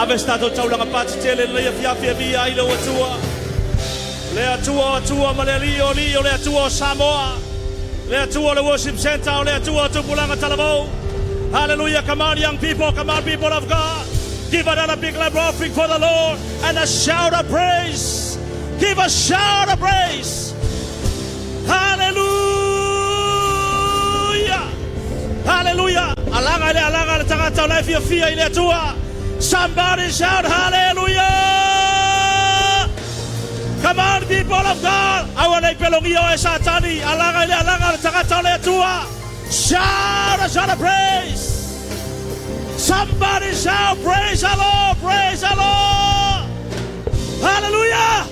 Avestato taula nga pati tele le fia via ile watua. Le atua malelio le atua Samoa. Le atua le worship center le atua tupulanga talabo. Hallelujah, come on young people of God. Give another big clap offering for the Lord and a shout of praise. Give a shout of praise. Hallelujah. Hallelujah. Alanga le tangata life ya fia ile atua. Somebody shout hallelujah! Come on, people of God! Awan pelongio esa tani. Alanga takatole tua. Shout a praise! Somebody shout praise the Lord! Praise the Lord! Hallelujah!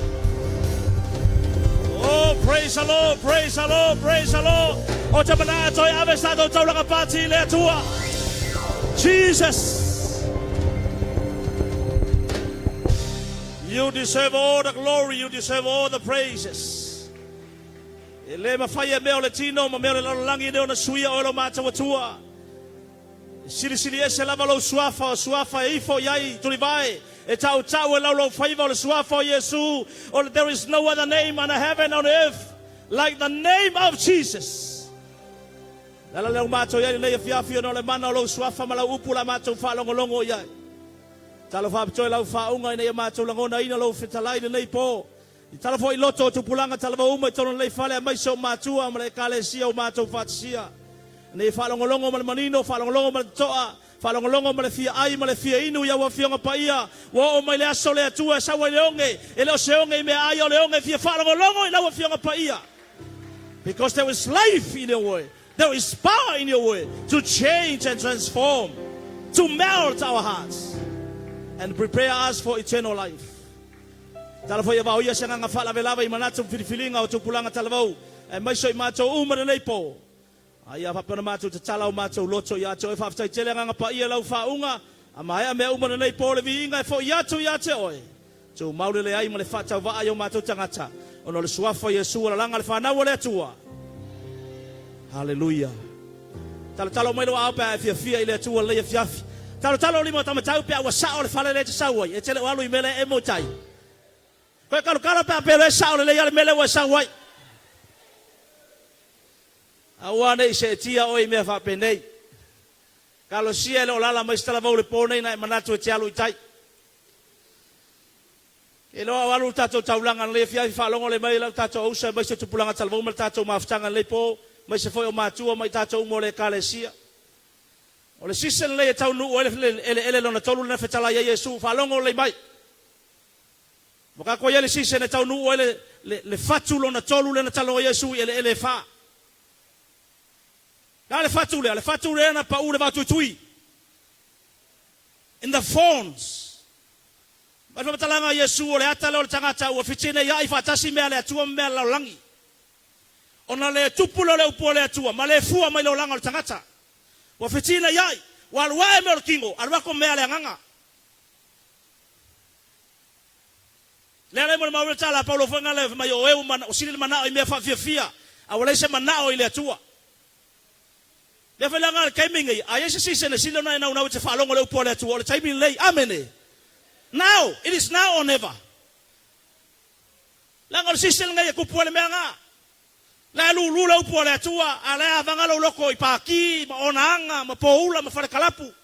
Oh, praise the Lord! Praise the Lord! Praise the Lord! O tamana toy avestado taulanga pati le tua. Jesus! You deserve all the glory. You deserve all the praises. Ele mafaya meo le tino ma meo le langi neo na suia o lo mata watua. Sili ese lava lo suafa ifo yai tulivai. E tau e lo faiva lo suafa Yesu. Or there is no other name on heaven on earth like the name of Jesus. Lala le mato yai le fiafio no le mana lo suafa mala upu la mato fa longo yai. Talo fa ptoi lau fa unga ina yamato langona ina lau fitalai nei po. Talo fo iloto tupulanga talo uma tono lei fale mai so matua male kale sia o mato fatsia. Nei fa longo mal manino fa longo mal toa fa longo mal fia ai mal fia inu ya wa fia paia wa o mai le aso le atua sa wa leonge ele o seonge me ai o leonge fia fa longo ina wa fia paia. Because there is life in your word. There is power in your word to change and transform, to melt our hearts and prepare us for eternal life. Talafo ya vao ya sanga nga fala velava imanatu filifilinga o tupulanga talavau. E mai so imato umare nei po. Aya fa pena mato tatala o mato loto ya to fa fa tele nga pa ia lau fa unga. Ama ya me umare nei po le vinga fo ya te oi. To maule le ai male fata va ayo mato tangata. Ono le suafa Yesu la langa le fa na wole tua. Hallelujah. Talo mai lo apa fia ile tua le fiafi. Talo lima tama tau pe wa sao le fale le sao e tele walu imele e motai. Ko kalo pe pe sao le ya mele wa sao wai. Awane se tia oi me fa penei. Kalo sia le ola mai stala vole pone na manatu te alu tai. Elo walu tato taulanga le fia fa longo le mai la tato o se mai se tupulanga talvo mal tato maftanga le po mai se foi o matua mai tato mo le kalesia. O le sisen le tau nu o ele lona tolu na fetala ya Yesu fa longo le mai. Moka ko ele sisen tau nu o le fatu lona tolu le na talo Yesu ele fa. Le fatu le na pa u le va tui. In the phones. Ba fa talanga Yesu o le ata le tangata o fitine ya ifa tasi me le atua me la langi. Ona le tupulo le upo le atua ma le fua mai lo langa le tangata. Wa fitina yai wal wae me kingo alwa ko me ale nganga le mo ma weta la paulo fanga le ma yo e man o sile mana o me fa fia awale se mana o ile atua le fa langa kaimingi ayese sise ne sile na una wete fa longo le upo le atua le timing lei amene now it is now or never langa sise ngai ku po le menga la lulu la upo le tua ala avanga lo loko ipaki ma onanga ma poula ma fale kalapu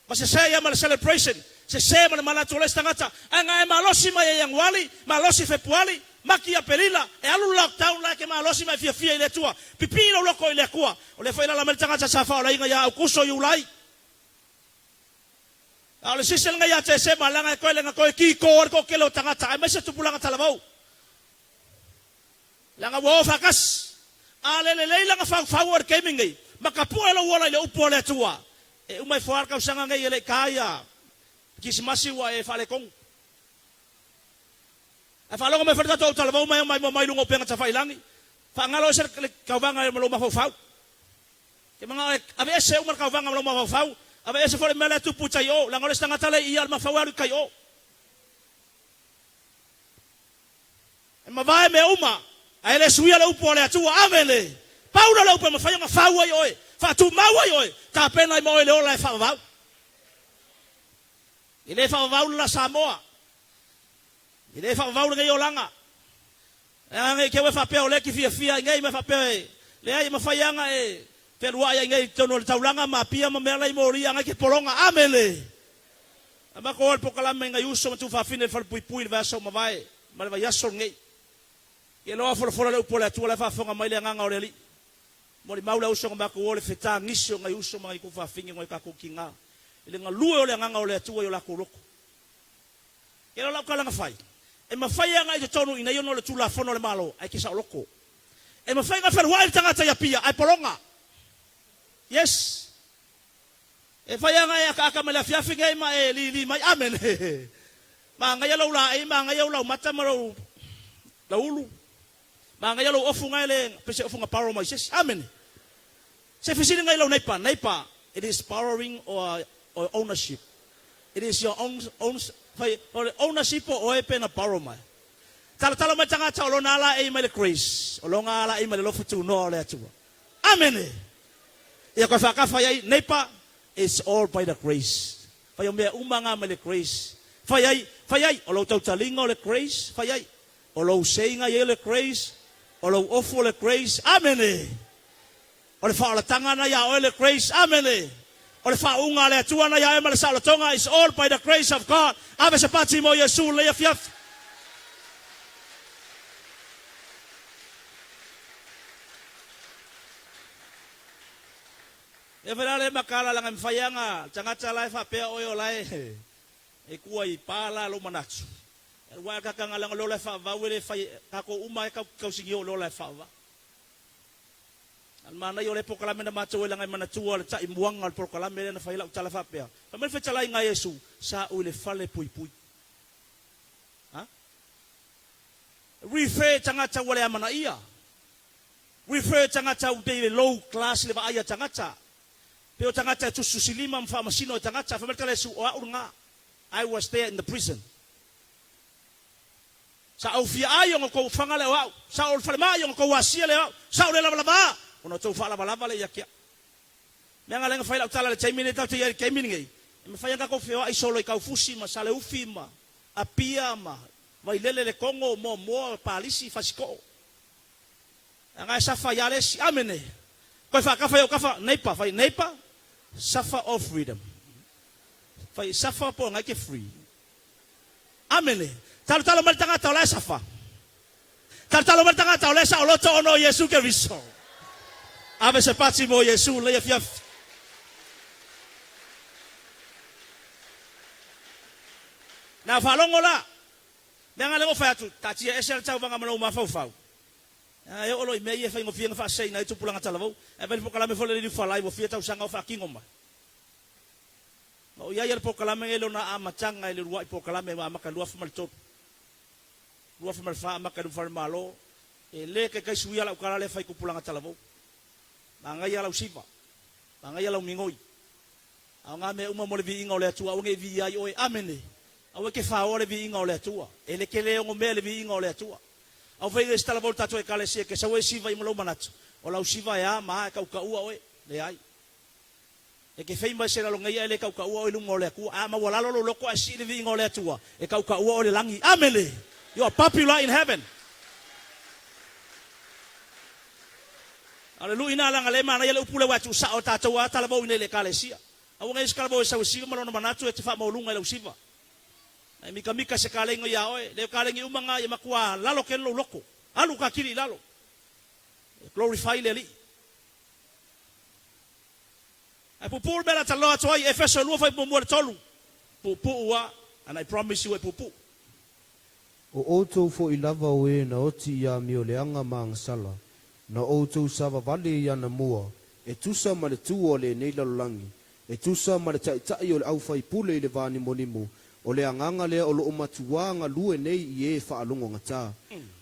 ma se ya ma celebration se ma mala tole stangata anga e malosi ma yang wali malosi februari makia pelila e alu lockdown la ke malosi ma fia ile tua pipino loko ile kwa ole fa ila la meltanga sa fa ola inga ya kuso yulai ala sisel nga ya te se malanga ko ile nga ko ki ko kelo tangata ai ma se tupulanga talavau langa wo fakas ale le langa fa kemingi makapo lo wala le upo le tua e umai foar ka sanga ngai le kaya kisimasi wa e fale kong a falo me ferta to talvo mai lungo penga ta failangi fa ngalo ser ka vanga lo ma fa ke manga ave ese umar ka vanga lo ma fa ave ese fole mele tu pucha yo langa le stanga tale ia ma fa wa ka yo e ma vai me uma ele suia le upo le atua amele paulo le upo ma fa nga fa wa yo fa tu ma wa yo ta pena mo le ola fa va I le whaavau la Samoa. I le whaavau ngai o langa. Ngai ke we whapea o le ki fia ngai me whapea e. Le ai mawhaianga e. Whenua ia ngai tono le taulanga ma pia ma mea lai mori ngai ke poronga. Amele. Ama ko al pokalame ngai uso ma tu whawhine whalpui pui le vaso ma vai. Ma le vai aso ngai. I loa whora le upole atua le whawhonga mai le nganga o le li. Mori maula uso ngā mako o le whetā ngisio ngai uso ma ngai ku whawhingi ngai kako ki ngā. I le ngā lue o le nganga o le atua i o lako roko. I lo lau kalanga whai. E mawhai anga i te tonu ina iono le tula whono le malo. Ai kisa o loko. E mawhai ngā whenua i tangata ia pia. Ai poronga. Yes. E whai anga e aka me le fiafi ngai ma e li mai. Amen. Ma ngai alau la e ma ngai alau mata marau. La ulu. Ma ngai alau ofu ngai le pese ofu ngā paro mai. Yes. Amen. Se fisini ngai lau naipa. Naipa. It is powering or ownership. It is your own ownership o e pena paro mai. Tala mai tangata o lona ala e mai le grace. O longa ala e mai le lofu tu no le atua. Amen. Ia koe whakawhai ai, neipa, it's all by the grace. Whai o mea umanga mai le grace. Whai ai, o lau tautalinga o le grace. Whai ai, o lau seinga i le grace. O lau ofu le grace. Amen. O le whaalatanga na ia o le grace. Amen. O le whaunga le atua na ia e ma le saolatonga. It's all by the grace of God. Ave se pati mo Yesu le ia fiaf. E vera le makala langa mwhaianga. Tangata lai whapea oi o lai. E kua i pāla lo manatu. E wai kakanga langa lo lai whaavau le whai. Kako uma e kausingi o lo lai whaava. An mana i o le pokalame na mātou e langa i manatua le ta i muanga le pokalame le na whaila o tala whapea. Pamele whetalai ngā Yesu. Sa ui le whale pui pui. Refer tangata wale amana ia. Refer tangata u te low class le va aya tangata. Pero tangata tu susilima mfa masino tangata fa metale su o nga. I was there in the prison. Sa au fia ayo ko fanga le wa. Sa o fale ma yo ko wasia le wa. Sa o le lava lava. Ono tu fa lava lava le yakia. Me nga lenga faila tala le chaimine ta te ke miningi. Me fa yanga ko fia ai solo i ka fusi ma sale ufima. Apia ma. Vai lele le kongo mo palisi fasiko. Nga sa fa yale si amene. Ko fa ka fa yo ka fa neipa fa neipa. Suffer of freedom. Fai suffer po ngai ke free. Amene. Talo mal tanga tau la suffer. Talo mal tanga tau la sa loto ono Yesu ke viso. Ave se pati mo Yesu le fia. Na falongo la. Menga le fa tu. Tati esel tau vanga malo ma fau. Ai o loi mei e fai ngofia fa sei na itu pulanga talavou. E vai pokala me fole li falai wo fia tau sanga o fa kingoma. O ia ia pokala me elo na amachanga ile ruai pokala me ma ka lua famal tot. Lua famal fa ma ka du far malo. E le ke kai suia la ukala le fai ku pulanga talavou. Manga ia la usipa. Manga ia la mingoi. Anga me uma mo le vi inga o le atua o nge vi ai o amene. Au ke fa o le vi inga o le atua. E le ke le o me le vi inga o le atua. Au vei esta la volta to e kalesia ke sa we siva i mo manatu. O la siva ya ma ka ka ua oe le ai. E ke fei mai sera lo ngai le ka ua o lungo le ku a ma wala lo loko a si le vingo le tua. E ka ua o le langi. Amele. You are popular in heaven. Hallelujah na langa le mana ile upule wa tu sa o tata wa tala bo le kalesia. Au ngai skala bo sa siva mo manatu e te fa mo lunga le siva. Ai mika se kalengo ya oe le kalengi umanga ya makua lalo ken lo loko alu ka kiri lalo glorify le li ai pupu bela talo atoi efeso lu fa mo tolu pupu wa and I promise you e pupu o oto fo ilava we na oti ya mioleanga mangsala na oto sava vale ya na mua e tusa ma le tuo le nei lalangi e tusa ma le tai o le au fai pule le vani molimu o le anganga le o lo matuanga lue nei i e whaalongo ngata.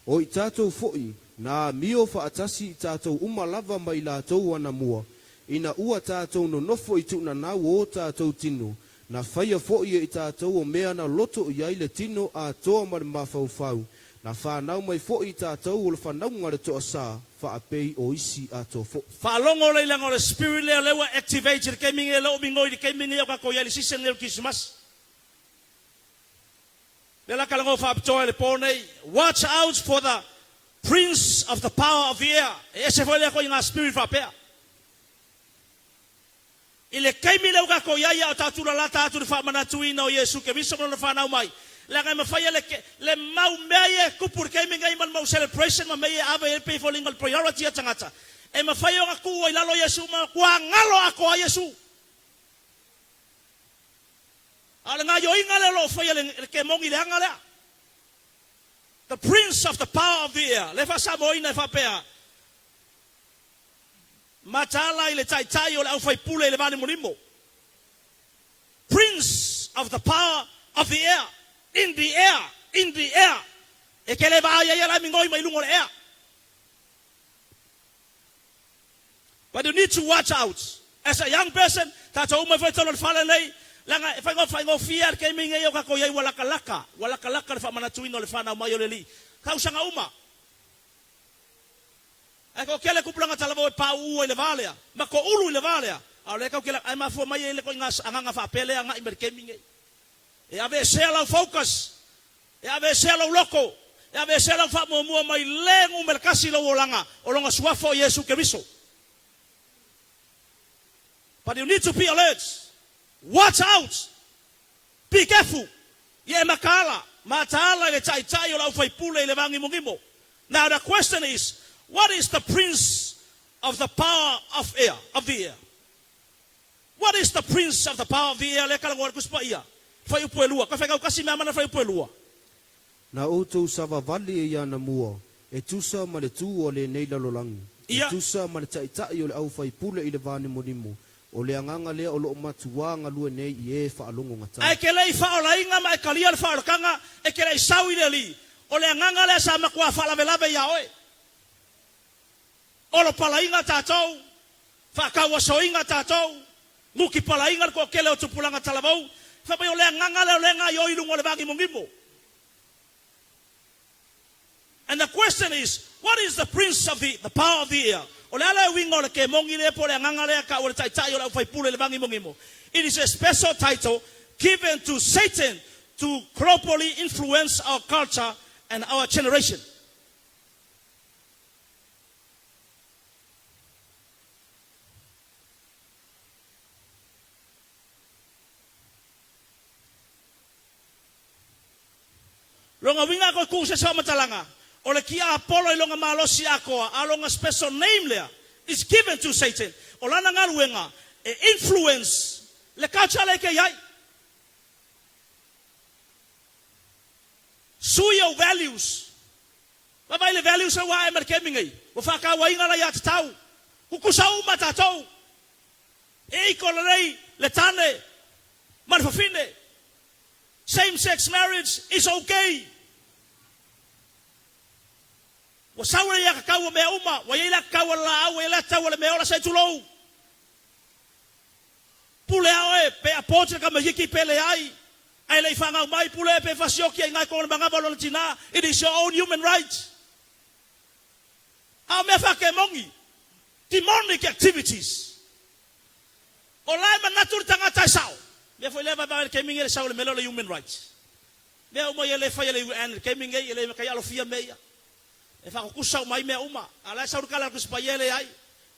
O i tātou foi, na mio whaatasi i tātou umalava mai la tau ana mua. Ina ua tātou no nofo i tuna nau o tātou tino. Na whaia foi i tātou o mea na loto i aile tino a toa mare mawhau. Na whanau mai foi i tātou o le whanau ngare toa sā, whaapei o isi a tō fo. Whalongo le lango le spirit le lewa activated, kei mingi le lo mingoi, kei mingi o kako yali sisen le Christmas. Lela kalango fa aptoa le pone. Watch out for the prince of the power of the air. Ese foi le ko inga spirit fa pea. Ile kaimi le uka ko yaya o tatura la tatu fa manatui no Yesu ke biso no fa na mai. La ga me faya le mau meye kupur kaimi ngai mal mau celebration ma meye ave el pay for lingal priority atangata. E ma faya nga ku o ilalo Yesu ma kwa ngalo ako a Yesu. Ala nga yo ingale lo faya le ke mongi le angale. The prince of the power of the air. Le fa sa moina fa pea. Matala ile tai ole au fai pule ile vani mulimo. Prince of the power of the air. In the air. In the air. E ke le va ya la mingoi mai lungo le air. But you need to watch out. As a young person, tata uma fa tono fala nei langa fa ngo fiar ke minga yo ka ko yai wala kalaka fa mana tuino le fana mai ole li. Ka usanga uma. Eko kele kupulanga talabo pa u ile valea. Ma ko ulu ile valea. Ale ka kele ai ma fo mai ile ko ngas anga fa pele anga imer keminge. E ave sela focus. E ave sela loko. E ave sela fa mo mai lengu merkasi lo olanga. Olonga suafo Yesu Kristo. But you need to be alert. Watch out. Be careful. Ye makala. Matala ile tai ola fai pule ile vangi mungimo. Now the question is, what is the prince of the power of air, of the air? What is the prince of the power of the air? Le kala ngor kuspa ia. Fai upuelua. Ka fai kasi mama na fai upuelua. Na outou sava vali ia na mua. E tusa ma le tu o le nei lalolangi. E tusa ma le tai o le au fai pule i le vani monimu. O le anganga lea o loo matuanga lue nei i e whaalongo ngata. Ai ke lei whaolainga ma e kalia le whaolokanga e ke lei sawi le li. O le anganga lea sa makua whaalavelave ia oe. O lo palainga tātou, whakawasoinga tātou, nguki palainga ko kele o tupulanga talavau, whapai o lea nganga leo lenga i oilungo le vangi mungimo. And the question is, what is the prince of the power of the air? O le ala wingo le ke mongi le po le nganga le ka o le tai o le fai pule le vangi mungimo. It is a special title given to Satan to globally influence our culture and our generation. Longa winga ko kusa sa matalanga. O le kia Apollo i longa malosi akoa. A longa special name lea is given to Satan. O lana ngaruenga e influence le culture le ke yai. Suyo values. Babai le values wa e merkemingai. O whaka wa inga la ya tatau. Kukusa uma tatou. E iko le tane. Marfafine. Same-sex marriage is okay. Wa saure ya kakau me uma, wa ila kakau la au ila tau le me ola sai tulou. Pule ae pe apotre ka yiki pele ai. Ai le fanga mai pule pe fasioki ngai ko manga valo tina. It is your own human right. Au me fa ke mongi. Demonic activities. Olai manatur tanga tai sao. Me foi leva ba ke mingi le sao le melo le human rights. Me o mo ele fa ele en ke mingi ele me ka yalo fia meia. E fa ku sa mai me uma ala sa kala ku spaiele ai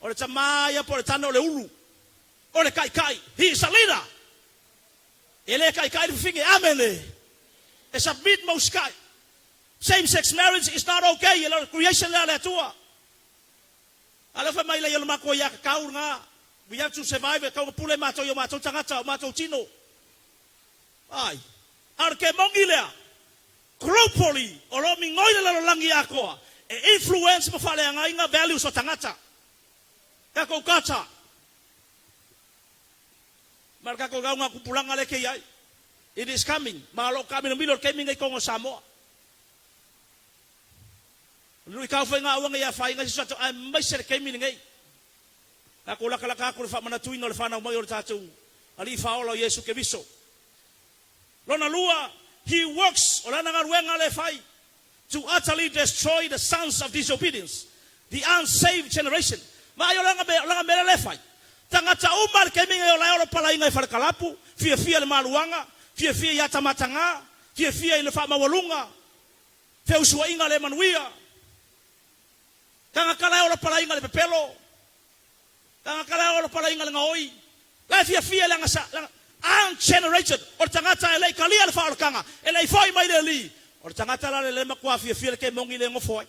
o le tamaya por tano le ulu o le kai he is a leader ele kai finge amene e submit mo sky same sex marriage is not okay ele creation la tua ala fa mai le yo mako ya ka nga we have to survive ka pule mato yo mato tangata mato chino ai arke mongilea globally o lo mingoile la langi akoa e influence mo fale nga inga values o tangata ka ko kata marka ko nga kupulanga le ke yai it is coming malo kami no milor kemi ngai ko Samoa lui ka fa nga wanga ya fa nga sisato ai mai ser kemi ngai ka ko la kala ka ko fa mana tuino le fa na mo yo tatu ali fa o Yesu ke biso lona lua he works o la nga ruenga le fai to utterly destroy the sons of disobedience, the unsaved generation. Ma yo langa mele le fai. Tangata umar ke minga yo la yo pala inga farkalapu, fia le maluanga, fia ya tamatanga, Fia i le whamawalunga. Fea usua inga le manuia. Kanga kalai o le pala inga le pepelo. Kanga kalai o le pala inga le ngaoi. Lai fia le ngasa. Ungenerated. O tangata e lei kalia le whaolakanga. E lei whai mai le li. O tangata la le makua fia le ke mongi le ngofoi.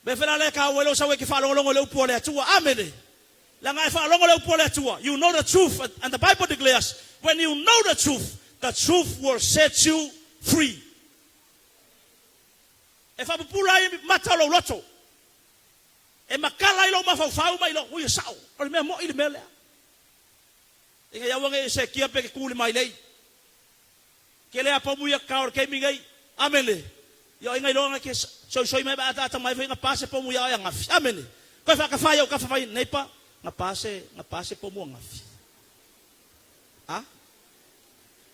Me whena le ka uelo sa weki whalongolongo le upo le atua. Amene. Langa e whalongo le upo le atua. You know the truth. And the Bible declares, when you know the truth will set you free. E whapupula i mata lo loto. E makala i lo mawhau mai lo. Ui sao. O le mea mo i le mea lea. Inga yawange se kia pe ke kuli mai lei. Ke lea pamuia kaor ke mingai. Amene. Yo inga ilonga ke soi mai ba ata mai inga pase pamuia ya ngafi. Amene. Ko fa ka fa yo ka fa neipa nga pase pamu ngafi. Ha?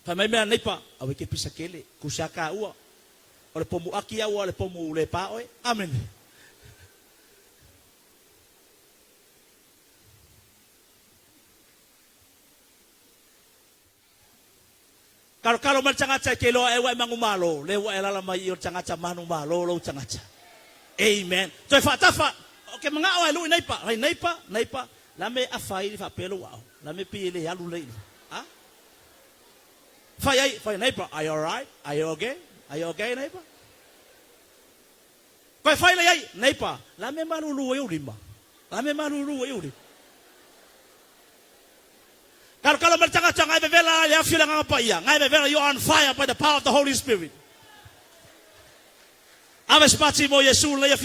Fa mai mea neipa awe ke pisa kele kusaka ua. O le pomu aki au o le pomu le pa oe. Amen. Kalo mal tangata ke lo e wa mangumalo, le wa elala mai o tangata manu malo lo tangata. Amen. To fa tafa, ke manga o lu naipa, la me afai fa pelo wa. La me pile ya lu le. Ha? Fa naipa, are you all right? Are you okay? Are you okay, neighbor? Koi fai le ai, neighbor, la me malulu e urima. La me malulu e urima. Kalau bercakap ngai bevela ya feel ngapa ia. Ngai bevela you are on fire by the power of the Holy Spirit. Aves pati mo Yesu le ya.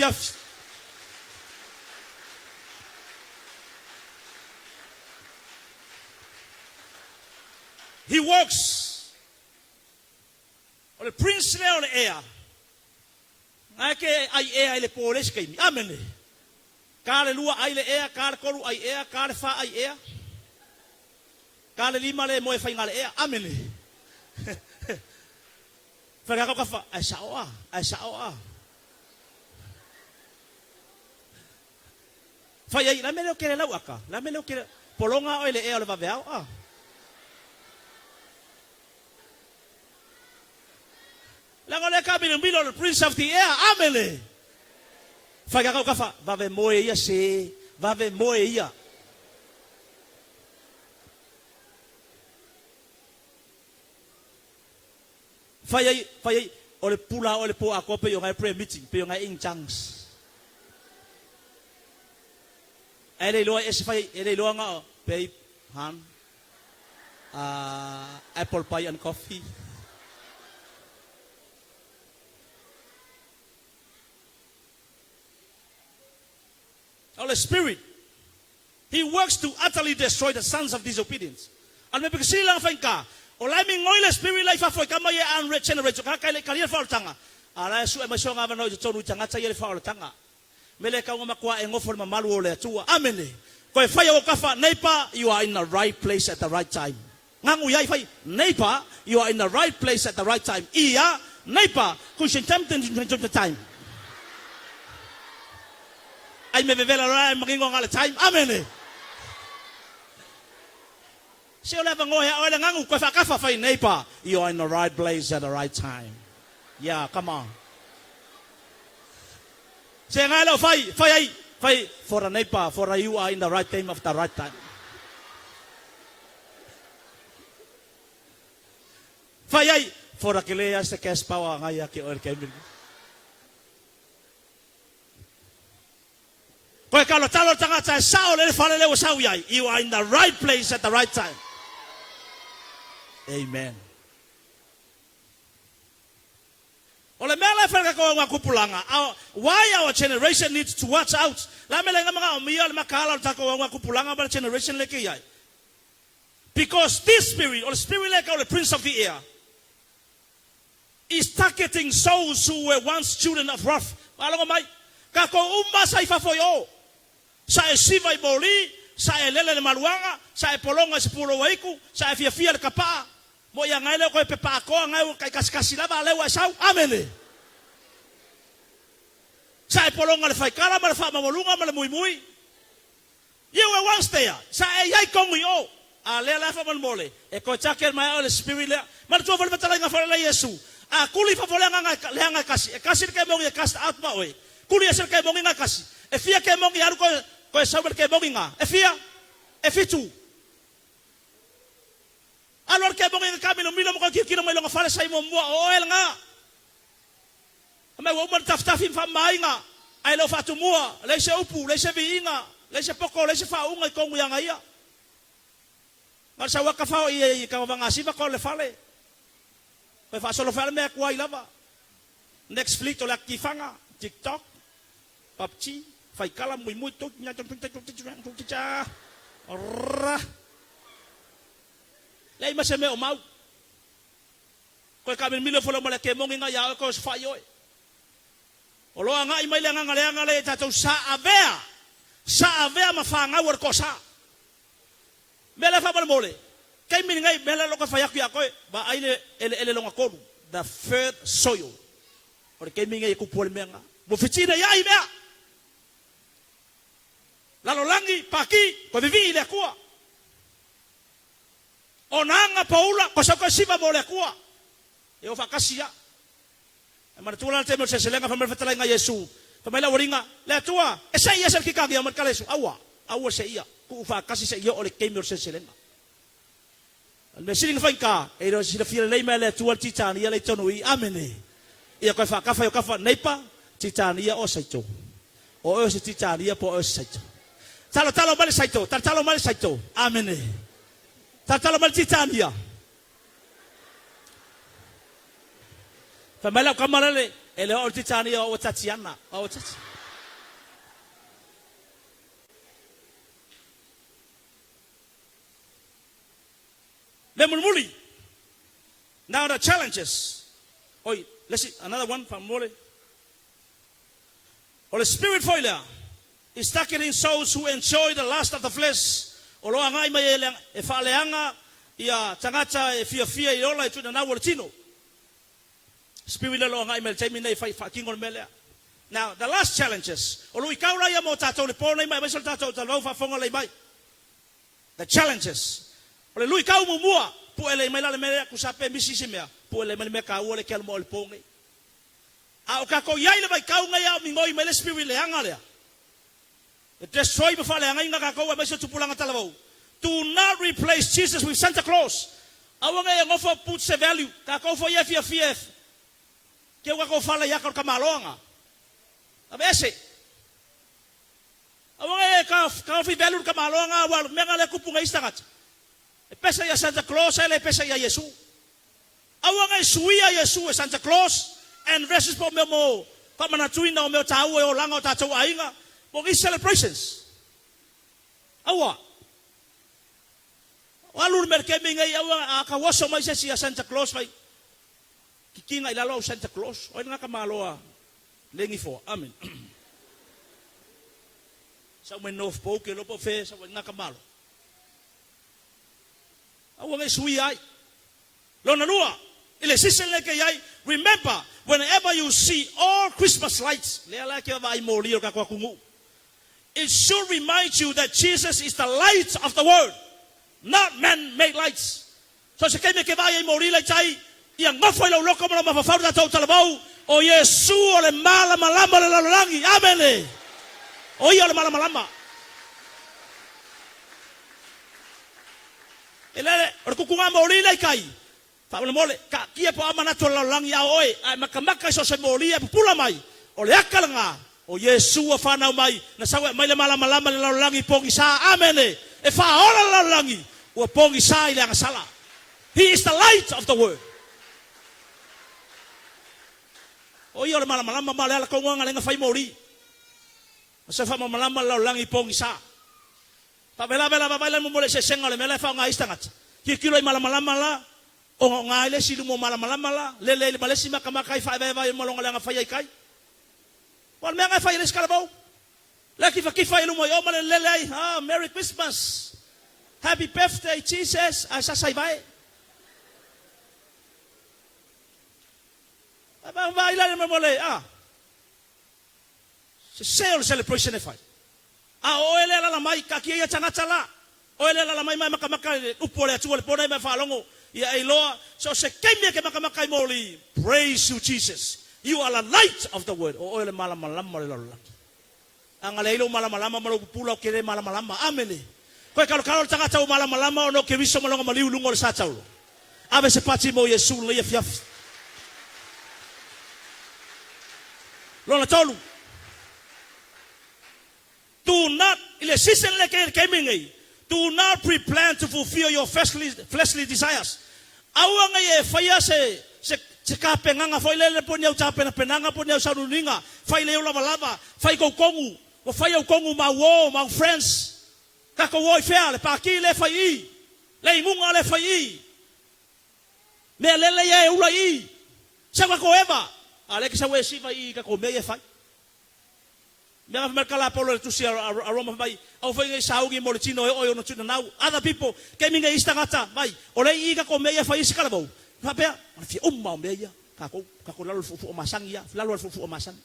He walks on the prince on the air. Ngai ai air le poles kai. Amen. Kale lua ai le air, kale kolu ai air, kale fa ai air. Kale lima le moe fai ngale ea, amene. Whakako ka wha, ai saoa. Whai ai, la me leo kere lau aka, la me leo kere, polonga o le ea o le waweao, Lango le ka bilo le prince of the air, amene. Whakako ka wha, wawe moe ia se, wawe moe ia. Fai ole pula ole po ako pe yung ay prayer meeting pe yung ay in chunks. Ele lo es fai ele lo nga pe han apple pie and coffee. Holy Spirit, He works to utterly destroy the sons of disobedience. Al me pekisi lang fain ka. O lai mi ngoi le spirit life afoi kama ye unregenerate ka kai le kalia fa tanga ala su e maso nga no tonu tanga tsa ye fa tanga mele ka ngoma kwa e ngofo mamalu o le tua amen ko e fai o kafa neighbor you are in the right place at the right time ngangu yai fai neighbor you are in the right place at the right time ia neighbor ku shin time ai me vevela ra magingo ngale time amen. You are in the right place at the right time. Yeah, come on. Say fight for a neighbor, for you are in the right time of the right time. Fight for a kilea se cash power ngaya ki or kemin. Koi kalau talo tanga sa sao le fale le sao yai. You are in the right place at the right time. Amen. Ole mela fela ko nga kupulanga. Why our generation needs to watch out. La mela nga mga umiya makala ta ko nga kupulanga ba generation leke yai. Because this spirit or spirit like the prince of the air is targeting souls who were once children of wrath. Along mai ka ko umma sai fa foyo. Sa esiva iboli, sa elele maluanga, sa polonga se pulo waiku, sa fia le kapa. Mo ya ngai le ko pepa ko ngai kai kaskasila ba le wa sau amene sai polonga le fai kala ma le fa ma volunga ma le mui you were once there sai ai kong yo Ale la fa mole. E ko chakel mai ole spirit le. Mar tu fa tala nga fa le Yesu. A kuli fa fole nga le nga kasi. E kasi ke mo cast out ma oi. Kuli esel ke mo nga kasi. E fia ke mo ya ko saber ke mo nga. E fia. E fitu. Alor ke mo nga kami no milo mo ko kino mo nga fa sai mo mo oel nga. Ama wo mo taftafim fa mai nga. Ai lo fa tu mo. Le se upu, le se viinga. Le se poko, le se fa unga ko nga nga ia. Mar sa waka fa i ka vanga siva ko le fale. Pe fa solo fale me kwa ilava. Next fleet o la kifanga, TikTok, PUBG, fai kala muy to nya cha. Ora. Lei ma se me o mau. Ko ka me milo folo mo le ke mo nga ya ko fa yo. O lo nga i mai le nga le ta to sa avea. Sa avea ma fa nga wor ko sa. Mele fa mole. Kay min ngay mele lo ka fa yak ba aile ele lo ngakolu. The third soil. Or kay min ngay ku pol menga. Mo fitina ya ibe. La lo langi paki ko vivi ile kwa. Onanga paula ko sa ko siba mole kwa. E o fa kasia. E mar tu la te mo se selenga fa mer fatala nga Yesu. Fa mai la woringa. Le tua. E sai esel ki ka dia mar kalesu. Awa se ia. Ku fa kasi se yo ole kemur se selenga. Al mesiling fa ka e ro si la fila nei mele tual titani ia le tonui amene. Ia ko fa ka fa yo ka fa neipa titani ia o saito. O se titani ia po o saito. Talo male saito, talo male saito. Amene. Talo male titani ia. Fa mala kamarale ele o titani ia o tatiana, o tati. Lemulmuli. Now the challenges. Oi, let's see another one from Mole. Or the spirit failure is tackling souls who enjoy the lust of the flesh. Olo angai mai e faleanga ia tangata e fia i ola tu na wotino. Spirit lo angai mai temi nei fa kingon mele. Now the last challenges. Olo ikaura ia mo tato le pone mai sol tato talo fa fonga le mai. The challenges. Ole lui kau mua pu ele mai la mele ku sape misisi mea pu ele mai me ka ole kel mo le ponge a o ka ko yai le mai kau nga ya mingoi mele spirit le anga le it destroy before le anga nga ka ko mai se tupulanga talavo. Do not replace Jesus with Santa Claus. Awanga yang offer puts a value ka ko fo yef ke wa ko fala ya ka malonga abese awanga ka fi value ka malonga wa menga le kupunga istangat. Pesa ya Santa Claus ele pesa ya Yesu. Awanga suia Yesu Santa Claus and versus po mo kama na tuina o meu tau o langa o tatu ainga mo celebrations. Awa. Walur merke mingai awa ka waso mai se ya Santa Claus mai. Kikinga ilalo Santa Claus. O nga kamaloa lengi fo. Amen. Sa mo no po ke lo po fe sa nga kamalo. Awang sui ai. Lo nanua. Ile sisen leke yai. Remember, whenever you see all Christmas lights, it should remind you that Jesus is the light of the world, not man-made lights. So se keme ke vai mori le chai, ia ngofo lo loko mo mafafau da tau talabau, o Yesu o le mala malama le lalangi. Amen. O ia le mala malama. Ele orkukunga mori le kai. Fa mole ka kia po amana to lalangi a oi, ai makamaka so se mori e pula mai. O le akalanga o Yesu o fa na mai, na sawe mai le mala malama le lalangi pongi sa. Amen. E fa ola lalangi o pongi sa ile ngasala. He is the light of the world. O ia le mala malama male ala ko nga lenga fai mori. Se fa mala malama lalangi pongi sa. Pa bela babaila mo mole se senga le mele fa nga istangat. Ki kilo mala malama la o nga ile silu mo mala malama la le malesi makamaka fa ba mo longa nga fa yai kai. Wal me nga fa ile skalabo. La ki fa ile mo yo male le ah Merry Christmas. Happy birthday Jesus. Asa sai vai. Ba baila le mo mole se celebration e fai. A oele la mai ka kia tanga tala. O ele la mai makamaka upo le atua le pona mai falongo ia e loa so se kemia ke makamaka moli. Praise you Jesus. You are the light of the world. O ele malama le lola. Anga leilo malama malo pula o kere malama. Amen. Koe kalo tanga tau malama no ke viso malonga maliu lungo le satau. Ave se pati mo Yesu le fiaf. Lona tolu. Do not ile season le ke keming. Do not pre-plan to fulfill your fleshly desires. Awanga ye faya se ka penganga foi le ponia uta penanga ponia saruninga fai le lava fai ko kongu o fai o kongu ma friends ka ko woi fea le pa ki le fai le ingunga le fai me le ye ula I sa ko eva ale ke sa we si fai ka ko me ye fai me nga merkala polo tu si aroma mai au fai ngai saugi mo le tino o no tuna now other people ke minga istangata mai ole I ka ko me ye fai sikala bo Papea, fi umma meia, kako lalu fufu masang ya, lalu fufu masang.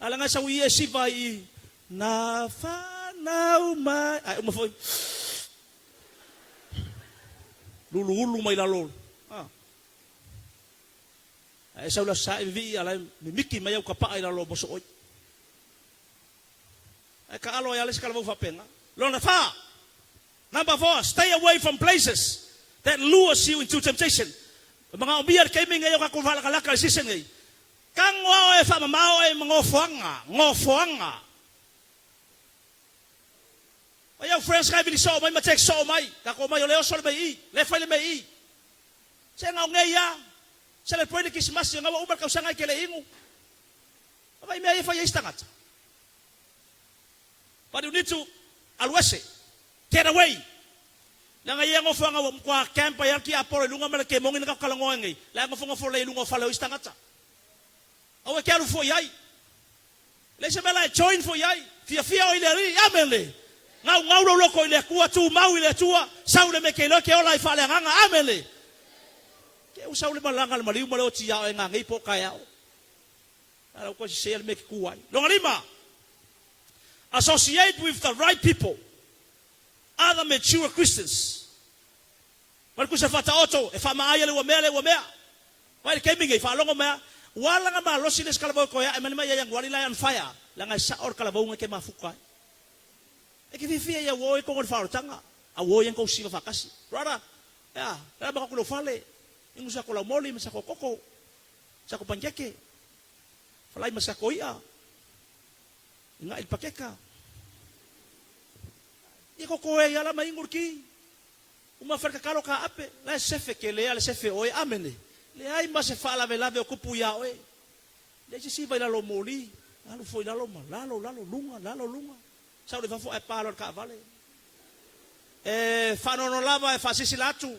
Alanga sa wiye sivai na fa na uma, ay foi. Lulu mai lalu. Ay sa ulas sa vi ala miki mai ka pa ai lalu boso oi. Ay ka alo ya les kala fa penga. Lo na fa. Number 4, stay away from places that lures you into temptation. Mga ubiar kay minga yo ka kuvala kalaka season ngay. Kang wao e fa mamao e ngofuanga. Ayaw friends kay bili so may ma-check so may. Kako may leo sol may le file may. Sa nga ngeya. Sa le pwede Christmas yo nga ubar ka sa nga kele ingo. Abay may fa yistangat. But you need to always get away. Nanga yang ofanga kwa camp ya ki apore lunga mala ke mongin ka kalango ngai la nga fonga fo le lunga fala istangata awe kero fo yai le se mala join fo yai fia o ile ri amele ngau lo ko ile ku tu mau ile tua saule me ke lo ke ola fala nga amele ke u saule malanga mali mo lo ti ya nga ngai po ka ya ala ko se el me ku wai lo ngalima associate with the right people, other mature Christians. Wala kusa fata oto, e fa maaya le wamea. Wala keming e fa longo mea, wala nga malo siles kalabo ko ya, e manima yang wali la fire, la nga sa or kalabo nga ke mafuka. E ki fifia ya wo e ko fa tanga, a wo yang ko siva fakasi. Brother, ya, la ba ko lo fale, ingu sa ko la moli, sa ko koko, sa ko panjake. Falai masa ko ia. Nga ilpakeka. Iko ko e ala maingurki. Uma ferka kalo ka ape, la sefe ke le ala sefe oi amene. Le ai ma se fala velave okupu ya oi. Le si vai la lo moli, alo foi la lo lalo lunga. Sa le fa fo e palo ka vale. E fa no lava e fa sisi latu.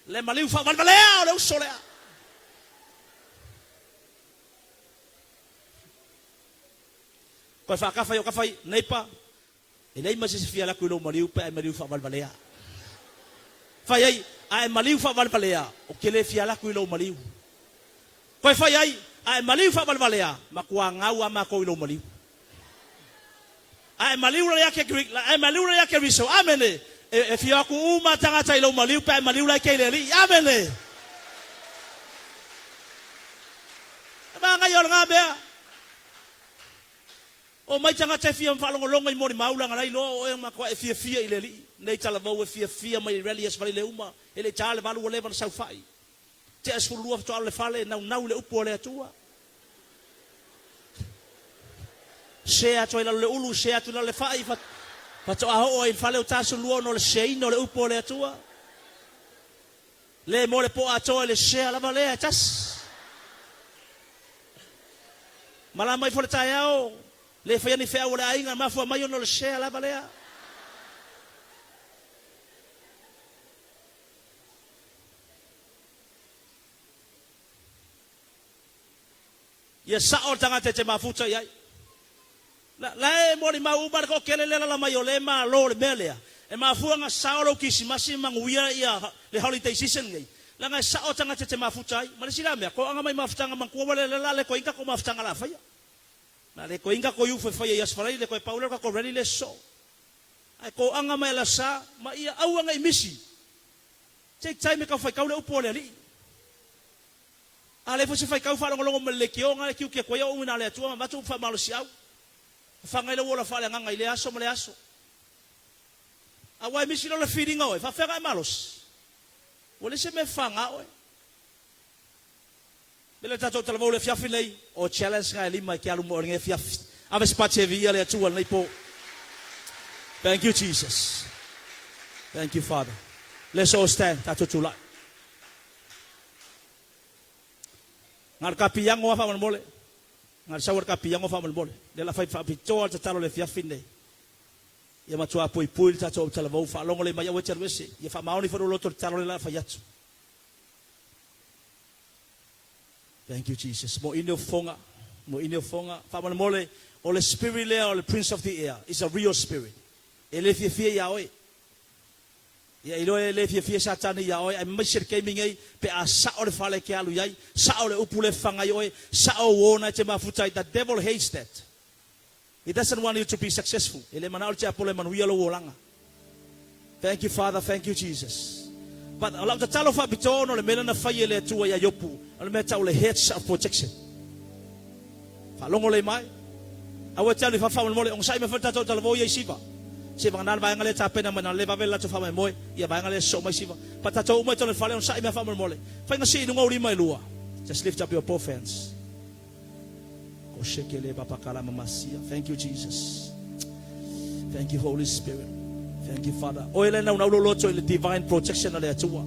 Le maliu fa valvalea le usolea. Ko fa ka fa yo ka fa neipa. E nei ma se fia la ku lo maliu pe maliu fa valvalea. Fai ai, ai maliu fa valvalea, o ke le fia la ku lo maliu. Ko fai ai, ai maliu fa valvalea, ma ku ngau ama ko lo maliu. Ai maliu la yake Greek, ai maliu la yake riso. Amene. E fia ku uma tanga tai lo maliu pe maliu la ke le ri. Amene. Ma nga yo nga be. O mai tanga te fia mfalongo longa I mori maula ngalai lo o e makwa e fia ile li nei tala vau e fia mai rally as vale le uma ele tale valu le van sau fai te as fulu of to ale fale nau le upo le atua se ato ila le ulu se ato le fai fa to a o e fale o taso luo no le sei no le upo le atua le mo le po ato le se ala vale tas mala mai fole taiao le fai ni fea wala inga mafu mai no le share la balea ya saor tanga te mafuta yai la e mori ma ubar ko kele la mai ole ma lo le belea e mafu nga saolo kisimasi manguia ia le holiday season ngai la nga saor tanga te mafuta ai ma le sila me ko nga mai mafuta nga mangko wala le ko inga ko mafuta nga la fai na le ko inga ko yu fe fai as farai le ko paulo ka ko ready le so Ai ko anga mai la sa ma ia au anga I misi. Take time ka fai kau le upo le ali. Ale fo se fai kau fa longo me le kio nga kiu ke ko ia una le tua ma tu fa malo si au. Fa ngai le wola fa le nga ile aso me le aso. Awa misi lo le feeding oi fa fa malos. Wole se me fanga oi. Bele tato tala le fiafi nei o challenge nga lima ki alu mo nge fiafi. Ave spache via le tua nei po. Thank you Jesus. Thank you Father. Let's all stand tato tula. Ngar kapiang wa fa mole. Ngar sawar kapiang wa fa mole. De la fa pito ta talo le fiafi nei. Ia matua poi tato tala vo fa longo le mai wa cherwese. Ia fa maoni fo lo talo le la fa yatu. Thank you Jesus. Mo inyo fonga. Fa mole o le spirit le o le prince of the air is a real spirit. Ele fie ya oi. Ya ilo ele fie satani ya oi. Ai mesir ke mingai pe a sa o le fale ke alu yai, sa o le upule fanga oi, sa o wona te mafutai. The devil hates that. He doesn't want you to be successful. Ele manao te apole manuia lo wolanga. Thank you Father, thank you Jesus. But alau te talo fa bitono le melana fai le tua ya yopu. Ale meta o le hedge of protection. Fa longo le mai. Awe tali fa fa mole on sai me fa tato talo vo ye siva. Se bangan ba ngale ta pena mana le ba vela to fa mai moi. Ia ba ngale so mai siva. Pa tato mo to le fa le on sai me fa mole. Fa ngasi no ngori mai lua. Just lift up your both hands. Thank you, Jesus. Thank you, Holy Spirit. Thank you, Father. Oile na una loto ile divine protection le tua.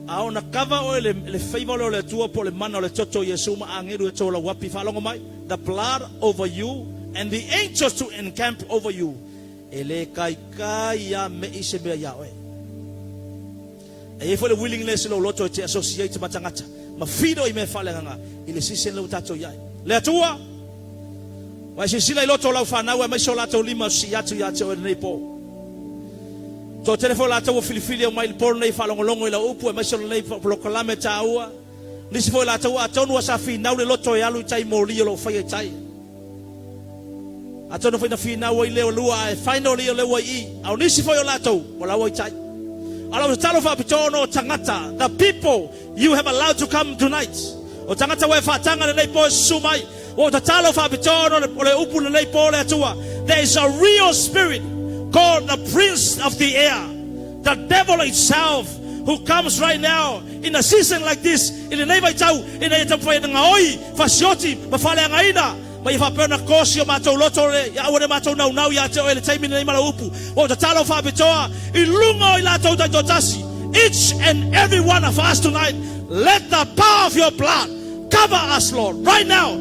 Ao na cover oile le favor le tua po le mana le toto Yesu ma angeru to la wapi fa longo mai. The blood over you and the angels to encamp over you. Ele kai ya me ise be ya oe. E fo le willingness lo loto te associate matangata. Ma fido I me fa le nga ile sisen lo tato ya. Le tua wa se sila loto la fa na wa mai so la to lima si ya to nei po to telefone la to filifili mai por nei fa longo ila upu mai so nei proclame taua ni se foi la to atonu sa fi na le loto ya lu tai mo li lo fa ye tai atonu foi na fi na wa ile lua finally le wa I au ni se foi la to wala wa tai ala talo fa bitono tangata the people you have allowed to come tonight. O tangata wa fatanga le po sumai o tatalo fa bitono le upu le po le tua. There is a real spirit called the prince of the air, the devil itself, who comes right now in a season like this in the name of tau in the tempo nga oi fasioti mafale ngaina mai fa pena kosio mato loto ya ore mato na ya te o le time ni mala upu o tatalo fa bitoa ilungo ila to tasi. Each and every one of us tonight, let the power of your blood cover us, Lord, right now.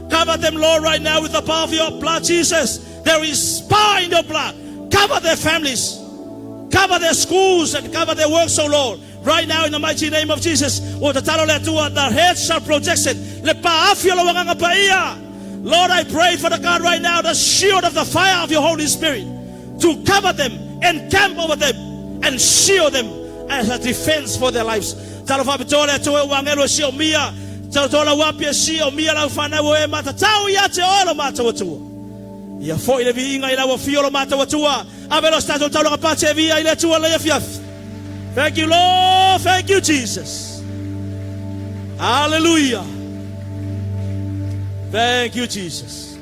Cover them, Lord, right now with the power of your blood, Jesus. There is power in your blood. Cover their families, cover their schools, and cover their works, oh Lord. Right now, in the mighty name of Jesus, the head shall protection. Lord, I pray for the God right now, the shield of the fire of your Holy Spirit, to cover them, encamp over them, and shield them as a defense for their lives. Thank you, Lord. Thank you, Jesus. Hallelujah. Thank you, Jesus.